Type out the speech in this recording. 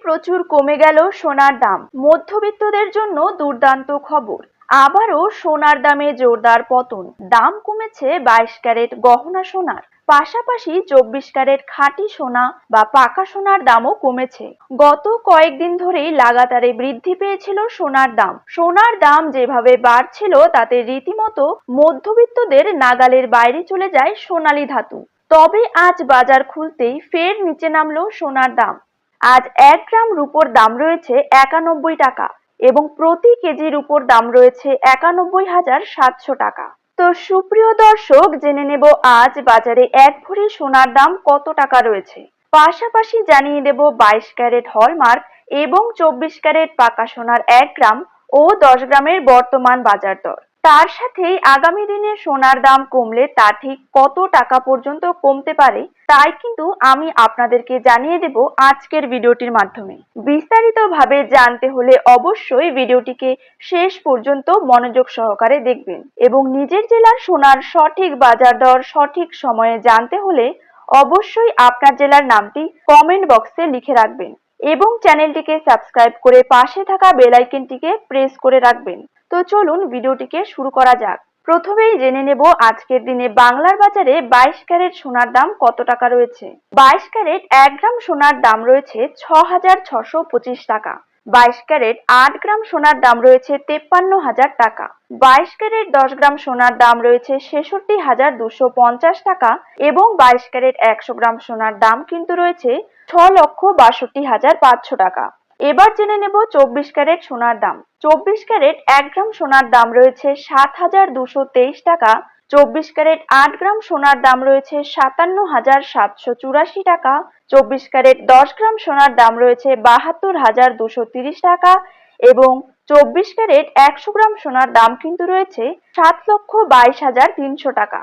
প্রচুর কমে গেল সোনার দাম। মধ্যবিত্তদের জন্য দুর্দান্ত খবর। আবারও সোনার দামে জোরদার পতন। দাম কমেছে 22 ক্যারেট গহনা সোনার, পাশাপাশি 24 ক্যারেট খাঁটি সোনা বা পাকা সোনার দামও কমেছে। গত কয়েকদিন ধরেই লাগাতারে বৃদ্ধি পেয়েছিল সোনার দাম। সোনার দাম যেভাবে বাড়ছিল তাতে রীতিমতো মধ্যবিত্তদের নাগালের বাইরে চলে যায় সোনালী ধাতু। তবে আজ বাজার খুলতেই ফের নিচে নামলো সোনার দাম। আজ 1 গ্রাম রূপোর দাম রয়েছে 91 টাকা এবং প্রতি কেজি রূপোর দাম রয়েছে 91,700 টাকা। তো সুপ্রিয় দর্শক, জেনে নেব আজ বাজারে 1 ভরি সোনার দাম কত টাকা রয়েছে। পাশাপাশি জানিয়ে দেব 22 ক্যারেট হলমার্ক এবং 24 ক্যারেট পাকা সোনার 1 গ্রাম ও 10 গ্রামের বর্তমান বাজার দর। তার সাথেই আগামী দিনে সোনার দাম কমলে তা ঠিক কত টাকা পর্যন্ত কমতে পারে তাই কিন্তু আমি আপনাদেরকে জানিয়ে দেব আজকের ভিডিওটির মাধ্যমে। বিস্তারিতভাবে জানতে হলে অবশ্যই ভিডিওটিকে শেষ পর্যন্ত মনোযোগ সহকারে দেখবেন এবং নিজের জেলার সোনার সঠিক বাজার দর সঠিক সময়ে জানতে হলে অবশ্যই আপনার জেলার নামটি কমেন্ট বক্সে লিখে রাখবেন এবং চ্যানেলটিকে সাবস্ক্রাইব করে পাশে থাকা বেল আইকনটিকে প্রেস করে রাখবেন। তো চলুন ভিডিওটিকে শুরু করা যাক। প্রথমেই জেনে নেব আজকের দিনে বাংলার বাজারে 22 ক্যারেট সোনার দাম কত টাকা রয়েছে। 22 ক্যারেট 1 গ্রাম সোনার দাম রয়েছে 6,625 টাকা। 22 ক্যারেট 8 গ্রাম সোনার দাম রয়েছে 53,000 টাকা। 22 ক্যারেট 10 গ্রাম সোনার দাম রয়েছে 66,250 টাকা এবং 22 ক্যারেট 100 গ্রাম সোনার দাম কিন্তু রয়েছে 6,62,500 টাকা। এবার জেনে নেব 24 ক্যারেট সোনার দাম। 24 ক্যারেট 1 গ্রাম সোনার দাম রয়েছে 7,223 টাকা। 24 ক্যারেট 8 গ্রাম সোনার দাম রয়েছে 57,784 টাকা। 24 ক্যারেট 10 গ্রাম সোনার দাম রয়েছে 72,230 টাকা এবং 24 ক্যারেট 100 গ্রাম সোনার দাম কিন্তু রয়েছে 7,22,300 টাকা।